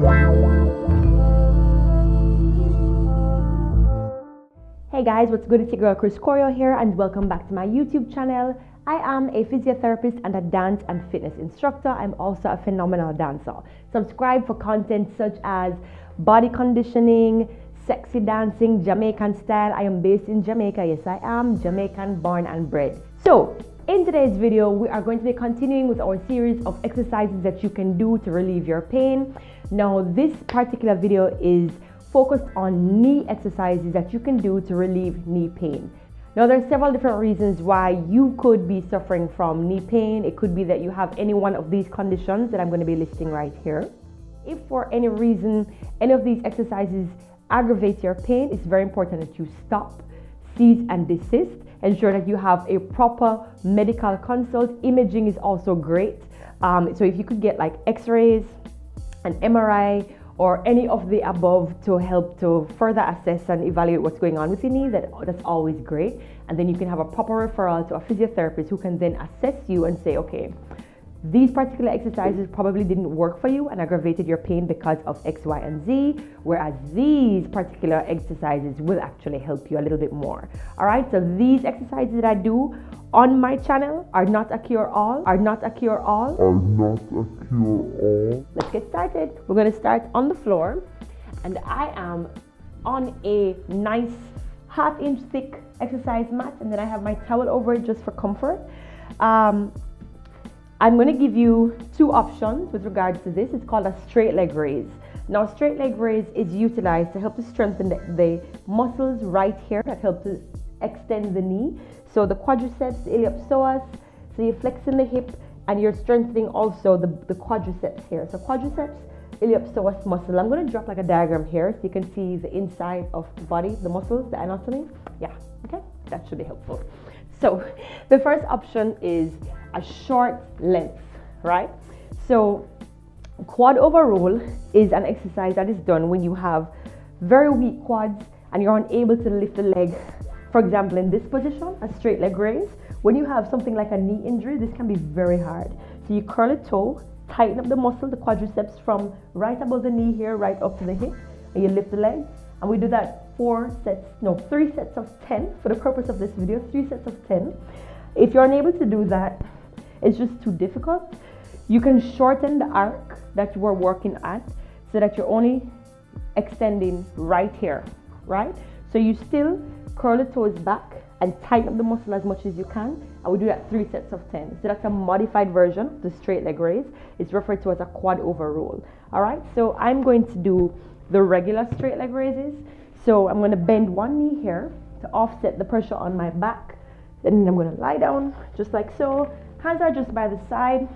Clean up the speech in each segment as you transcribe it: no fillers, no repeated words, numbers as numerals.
Hey guys, what's good? It's your girl Choreo here, and welcome back to my YouTube channel. I am a physiotherapist and a dance and fitness instructor. I'm also a phenomenal dancer. Subscribe for content such as body conditioning, sexy dancing, Jamaican style. I am based in Jamaica. Yes, I am Jamaican born and bred. So in today's video, we are going to be continuing with our series of exercises that you can do to relieve your pain. Now, this particular video is focused on knee exercises that you can do to relieve knee pain. Now, there are several different reasons why you could be suffering from knee pain. It could be that you have any one of these conditions that I'm going to be listing right here. If for any reason any of these exercises aggravate your pain, it's very important that you stop, cease and desist. Ensure that you have a proper medical consult. Imaging is also great. So if you could get like x-rays, an MRI, or any of the above to help to further assess and evaluate what's going on with your knee, that's always great. And then you can have a proper referral to a physiotherapist who can then assess you and say, okay, these particular exercises probably didn't work for you and aggravated your pain because of X, Y, and Z, whereas these particular exercises will actually help you a little bit more. All right, so these exercises that I do on my channel are not a cure-all, Let's get started. We're going to start on the floor, and I am on a nice half-inch thick exercise mat, and then I have my towel over it just for comfort. I'm going to give you two options with regards to this. It's called a straight leg raise. Now, straight leg raise is utilized to help to strengthen the muscles right here that help to extend the knee. So the quadriceps, the iliopsoas, so you're flexing the hip and you're strengthening also the quadriceps here. So quadriceps, iliopsoas muscle. I'm going to drop like a diagram here so you can see the inside of the body, the muscles, the anatomy. Yeah, okay, that should be helpful. So the first option is a short length, right? So quad over roll is an exercise that is done when you have very weak quads and you're unable to lift the leg. For example, in this position, a straight leg raise, when you have something like a knee injury, this can be very hard. So you curl a toe, tighten up the muscle, the quadriceps from right above the knee here, right up to the hip, and you lift the leg. And we do that 3 sets of 10 for the purpose of this video, 3 sets of 10. If you're unable to do that, it's just too difficult, you can shorten the arc that you are working at so that you're only extending right here, right? So you still curl the toes back and tighten up the muscle as much as you can, and we do that 3 sets of 10. So that's a modified version of the straight leg raise. It's referred to as a quad over roll. All right, so I'm going to do the regular straight leg raises. So I'm going to bend one knee here to offset the pressure on my back. Then I'm going to lie down just like so. Hands are just by the side.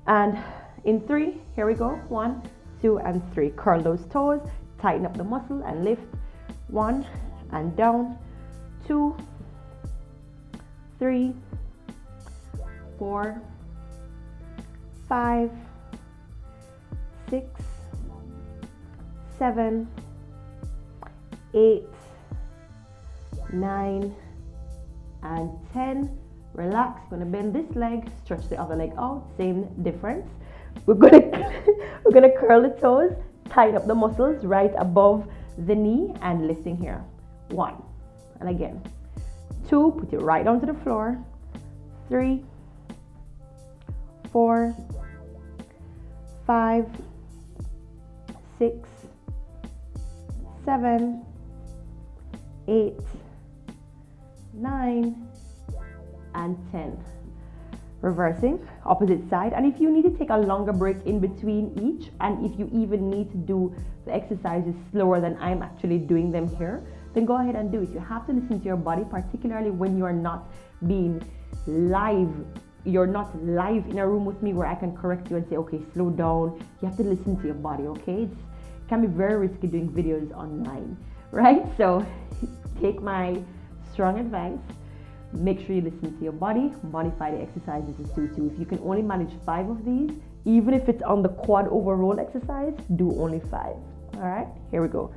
And in 3, here we go. 1, 2, and 3. Curl those toes, tighten up the muscle and lift. 1 and down. 2, 3, 4, 5, 6, 7, 8, 9, and 10. Relax. Gonna bend this leg, stretch the other leg out. Same difference. We're gonna curl the toes, tighten up the muscles right above the knee, and lifting here. 1, and again. 2. Put it right onto the floor. 3, 4, 5, 6, 7, 8, 9, and 10. Reversing, opposite side. And if you need to take a longer break in between each, and if you even need to do the exercises slower than I'm actually doing them here, then go ahead and do it. You have to listen to your body, particularly when you are not being live. You're not live in a room with me where I can correct you and say, okay, slow down. You have to listen to your body, okay? It can be very risky doing videos online, right? So take my strong advice. Make sure you listen to your body, modify the exercises to suit you. If you can only manage 5 of these, even if it's on the quad over roll exercise, do only 5. All right, here we go.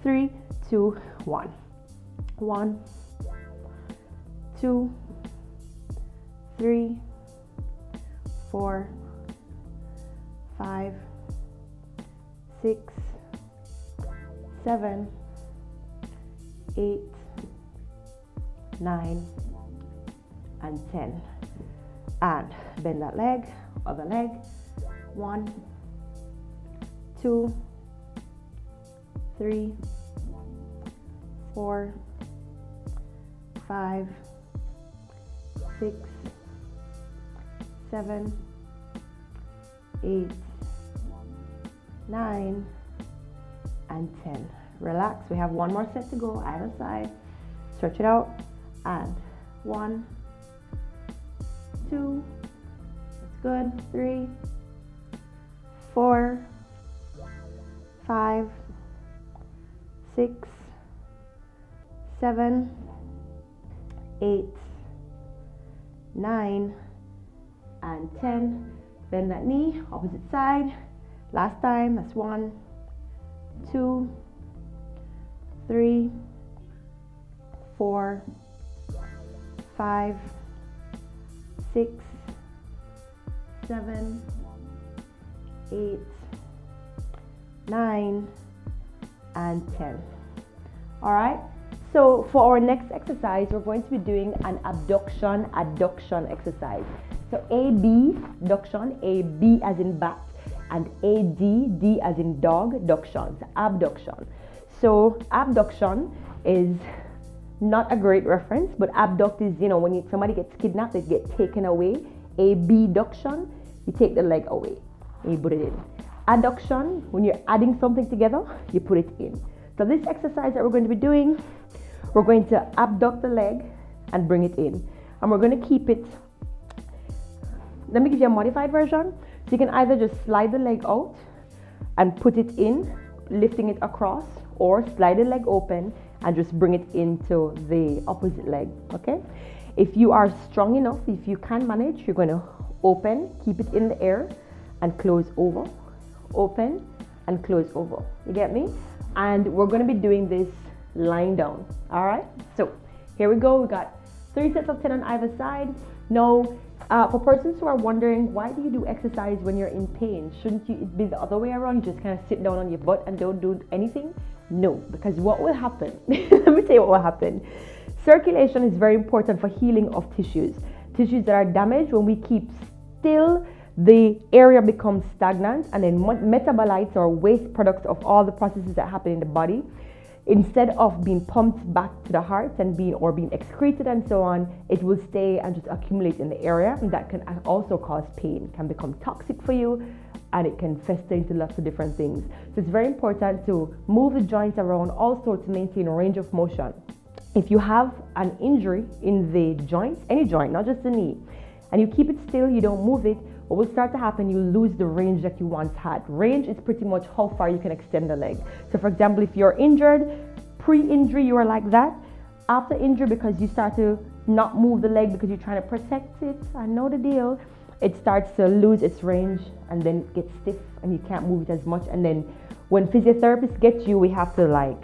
3, 2, 1. 1, 2, 3, 4, 5, 6, 7, 8, 9, and 10. And bend that leg, other leg. 1, 2, 3, 4, 5, 6, 7, 8, 9, and 10. Relax. We have one more set to go. Either side. Stretch it out. And 1, 2. That's good. 3, 4, 5, 6, 7, 8, 9, and 10. Bend that knee, opposite side. Last time, that's 1, 2, 3, 4, 5, 6, 7, 8, 9, and 10. All right. So for our next exercise, we're going to be doing an abduction adduction exercise. So AB, abduction, AB as in bat, and AD, D as in dog, abduction, abduction. So abduction is not a great reference, but abduct is, when somebody gets kidnapped, they get taken away. Abduction, you take the leg away and you put it in. Adduction, when you're adding something together, you put it in. So this exercise that we're going to be doing, we're going to abduct the leg and bring it in. And we're going to keep it. Let me give you a modified version. So you can either just slide the leg out and put it in, lifting it across, or slide the leg open and just bring it into the opposite leg, okay? If you are strong enough, if you can manage, you're going to open, keep it in the air, and close over. Open and close over. You get me? And we're going to be doing this lying down. All right, so here we go. We got 3 sets of 10 on either side. Now, for persons who are wondering, why do you do exercise when you're in pain? Shouldn't you be the other way around? You just kind of sit down on your butt and don't do anything? No, because what will happen? Let me tell you what will happen. Circulation is very important for healing of tissues. Tissues that are damaged, when we keep still, the area becomes stagnant, and then metabolites or waste products of all the processes that happen in the body, instead of being pumped back to the heart and being excreted and so on, it will stay and just accumulate in the area, and that can also cause pain, can become toxic for you, and it can fester into lots of different things. So it's very important to move the joints around, also to maintain a range of motion. If you have an injury in the joints, any joint, not just the knee, and you keep it still, you don't move it, what will start to happen, you lose the range that you once had. Range is pretty much how far you can extend the leg. So for example, if you're injured, pre-injury you are like that. After injury, because you start to not move the leg because you're trying to protect it, I know the deal, it starts to lose its range and then it gets stiff and you can't move it as much. And then when physiotherapists get you, we have to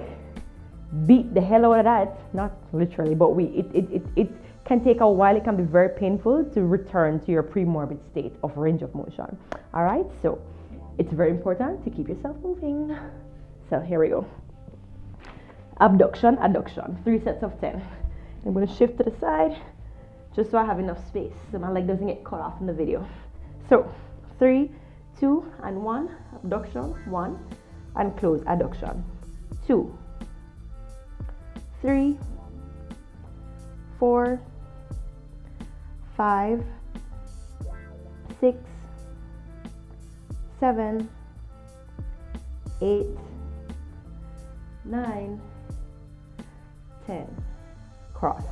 beat the hell out of that. Not literally, but it can take a while. It can be very painful to return to your pre-morbid state of range of motion. All right, so it's very important to keep yourself moving. So here we go. Abduction, adduction, 3 sets of 10. I'm going to shift to the side just so I have enough space so my leg doesn't get cut off in the video. So 3, 2, and 1, abduction, 1, and close, adduction, 2, 3, 4, 5, 6, 7, 8, 9, 10. Cross.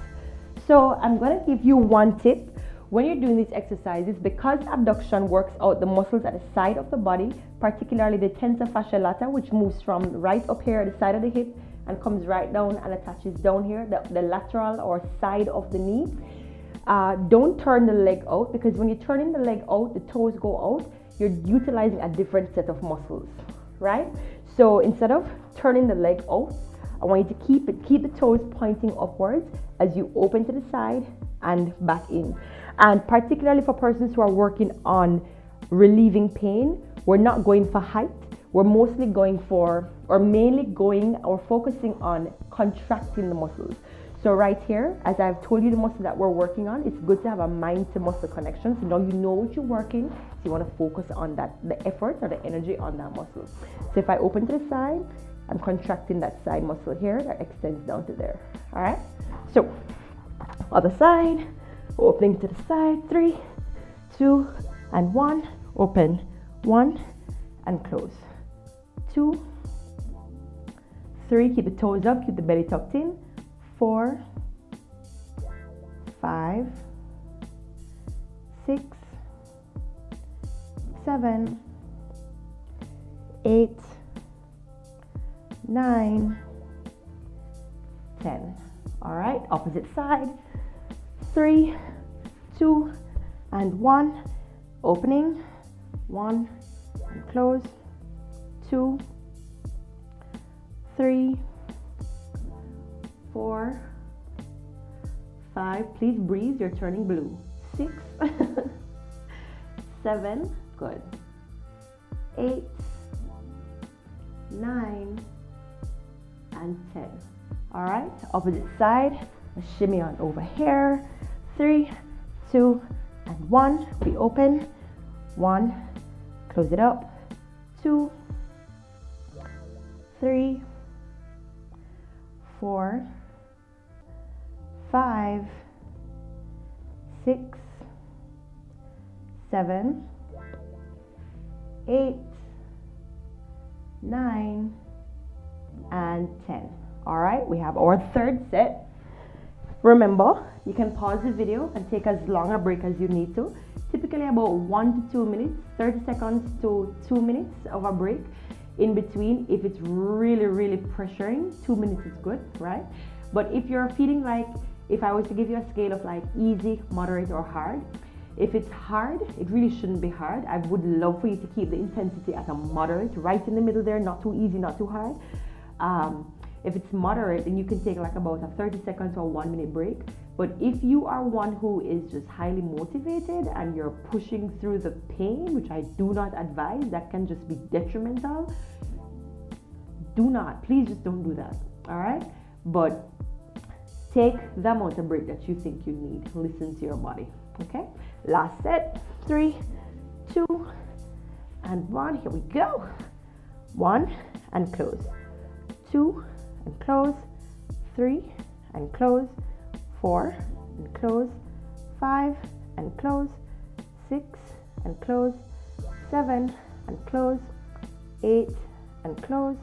So I'm going to give you one tip. When you're doing these exercises, because abduction works out the muscles at the side of the body, particularly the tensor fascia lata, which moves from right up here at the side of the hip and comes right down and attaches down here, the lateral or side of the knee. Don't turn the leg out, because when you're turning the leg out, the toes go out, you're utilizing a different set of muscles, right? So instead of turning the leg out, I want you to keep the toes pointing upwards as you open to the side and back in. And particularly for persons who are working on relieving pain, we're not going for height. we're mostly going for, or mainly going or focusing on contracting the muscles. So right here, as I've told you the muscle that we're working on, it's good to have a mind to muscle connection. So now you know what you're working, so you want to focus on that, the effort or the energy on that muscle. So if I open to the side, I'm contracting that side muscle here that extends down to there. All right, so other side, opening to the side, 3, 2, and 1, open, 1, and close, 2, 3, keep the toes up, keep the belly tucked in, 4, 5, 6, 7, 8, 9, 10. All right, opposite side, 3, 2, and 1, opening, 1, and close, 2, 3, 4, 5, please breathe, you're turning blue, 6, 7, good, 8, 9, and 10. All right, opposite side, shimmy on over here, 3, 2, and 1, we open, 1, close it up, 2, 3, 4, 5, 6, 7, 8, 9, and 10. All right, we have our third set. Remember, you can pause the video and take as long a break as you need to. Typically about 1 to 2 minutes, 30 seconds to 2 minutes of a break. In between, if it's really pressuring, 2 minutes is good, right? But if you're feeling like, if I was to give you a scale of like easy, moderate, or hard, if it's hard, it really shouldn't be hard. I would love for you to keep the intensity at a moderate, right in the middle there, not too easy, not too hard. If it's moderate, then you can take like about a 30 seconds or 1 minute break. But if you are one who is just highly motivated and you're pushing through the pain, which I do not advise, that can just be detrimental, please just don't do that, all right? But take the amount of break that you think you need. Listen to your body, okay? Last set, 3, 2, and 1, here we go. 1, and close, 2, and close, 3, and close, 4, and close, 5, and close, 6, and close, 7, and close, 8, and close,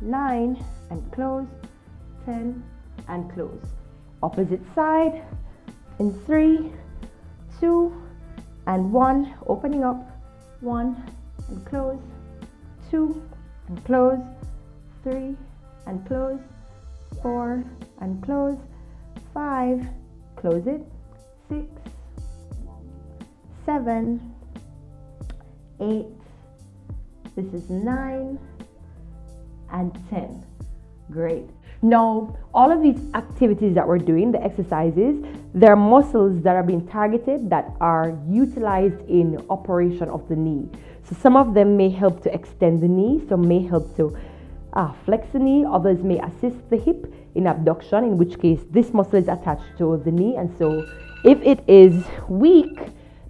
9, and close, 10, and close. Opposite side in 3, 2, and 1, opening up, 1, and close, 2, and close, 3, and close, 4, and close, 5, close it, 6, 7, 8, this is 9, and 10. Great. Now, all of these activities that we're doing, the exercises, there are muscles that are being targeted that are utilized in operation of the knee. So some of them may help to extend the knee, some may help to flex the knee, others may assist the hip in abduction, in which case this muscle is attached to the knee, and so if it is weak,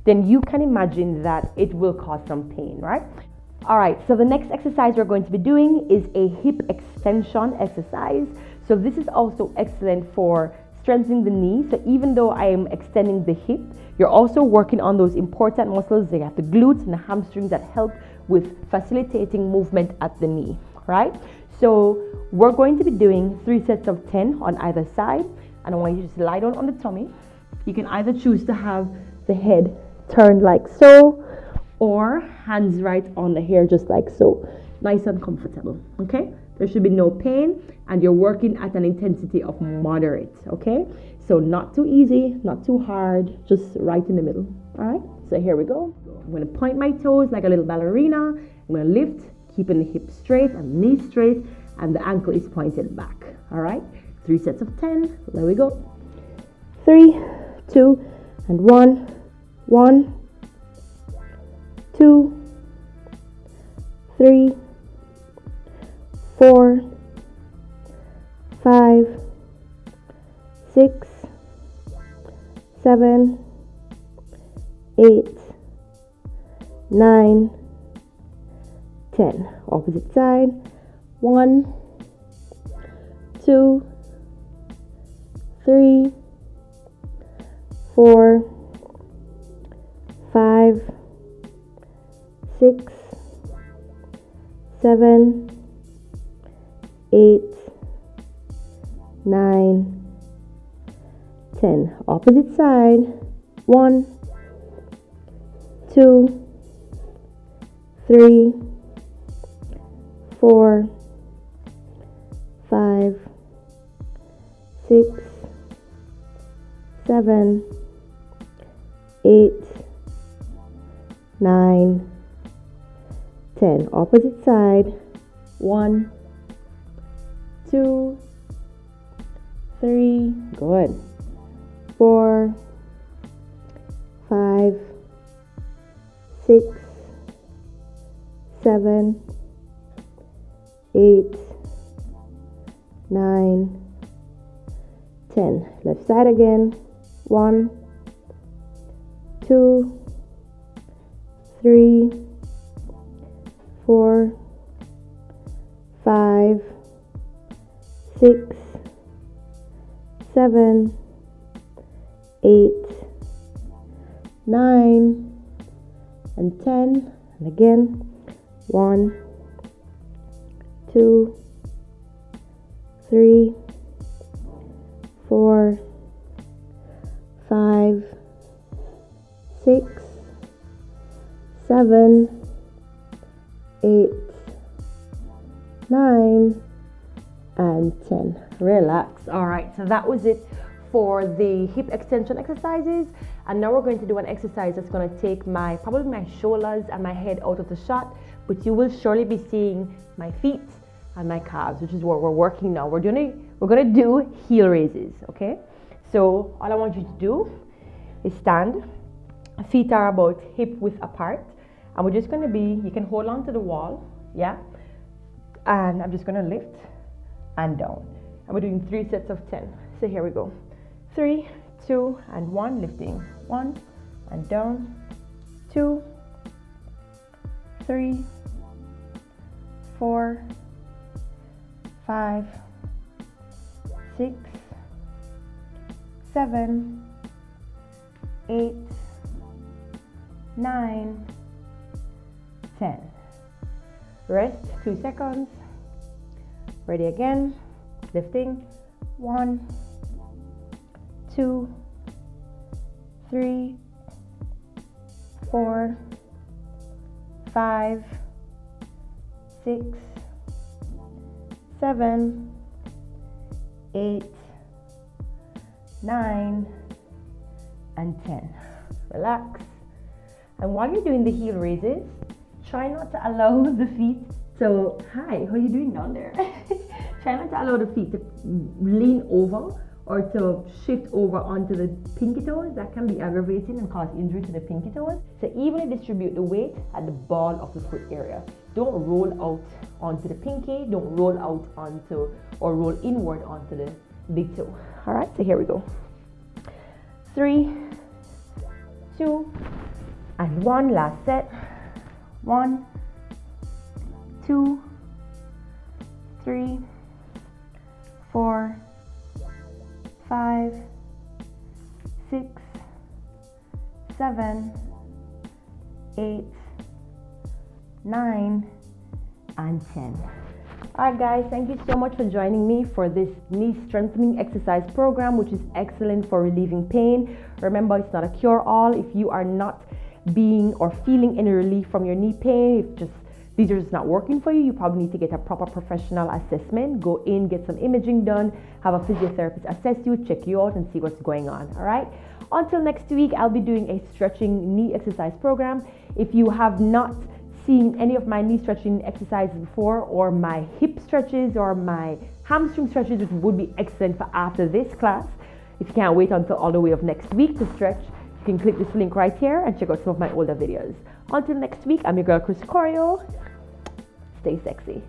then you can imagine that it will cause some pain, right? All right, so the next exercise we're going to be doing is a hip extension exercise. So this is also excellent for strengthening the knee. So even though I am extending the hip, you're also working on those important muscles. They have the glutes and the hamstrings that help with facilitating movement at the knee, right? So we're going to be doing 3 sets of 10 on either side. And I want you to just lie down on the tummy. You can either choose to have the head turned like so, or hands right on the hair just like so. Nice and comfortable, okay? There should be no pain, and you're working at an intensity of moderate, okay? So not too easy, not too hard, just right in the middle, all right? So here we go. I'm gonna point my toes like a little ballerina. I'm gonna lift, keeping the hip straight and knee straight, and the ankle is pointed back, all right? 3 sets of 10, there we go. 3, 2, and 1, 1, 2, 3, 4, 5, 6, 7, 8, 9, 10. Opposite side. 1, 2, 3, 4, 5, 6, 7, 8, 9, 10. Opposite side. 1, 2, 3, 4, 5, 6, 7, 8, 9, 10. Opposite side. 1, 2, 3, good. 4, 5, 6, 7, 8, 9, 10. Left side again. 1, 2, 3, 4, 5, 6, 7, 8, 9, and 10. And again. 1, 2, 3, 4, 5, 6, 7, 8, 9, and 10. Relax. All right, so that was it for the hip extension exercises, and now we're going to do an exercise that's going to take probably my shoulders and my head out of the shot, but you will surely be seeing my feet and my calves, which is what we're working now. We're going to do heel raises. Okay, so all I want you to do is stand. Feet are about hip width apart, and we're just going to be, you can hold on to the wall, yeah, and I'm just going to lift and down, and we're doing 3 sets of 10. So here we go. 3, 2, and 1, lifting. 1 and down. 2, 3, 4, 5, 6, 7, 8, 9, 10. Rest 2 seconds. Ready again. Lifting. 1, 2, 3, 4, 5, 6, 7, 8, 9, and 10. Relax. And while you're doing the heel raises, try not to allow the feet to, hi, how are you doing down there? Try not to allow the feet to lean over or to shift over onto the pinky toes. That can be aggravating and cause injury to the pinky toes. So evenly distribute the weight at the ball of the foot area. Don't roll out onto the pinky. Don't roll out onto or roll inward onto the big toe. All right, so here we go. 3, 2, and 1. Last set. 1, 2, 3, 4, 5, 6, 7, 8, 9, and 10. Alright guys, thank you so much for joining me for this knee strengthening exercise program, which is excellent for relieving pain. Remember, it's not a cure-all. If you are not being or feeling any relief from your knee pain, if these are just not working for you, you probably need to get a proper professional assessment. Go in, get some imaging done, have a physiotherapist assess you, check you out, and see what's going on. All right. Until next week, I'll be doing a stretching knee exercise program. If you have not seen any of my knee stretching exercises before, or my hip stretches or my hamstring stretches, which would be excellent for after this class, if you can't wait until all the way of next week to stretch, you can click this link right here and check out some of my older videos. Until next week, I'm your girl, Choreo. Stay sexy.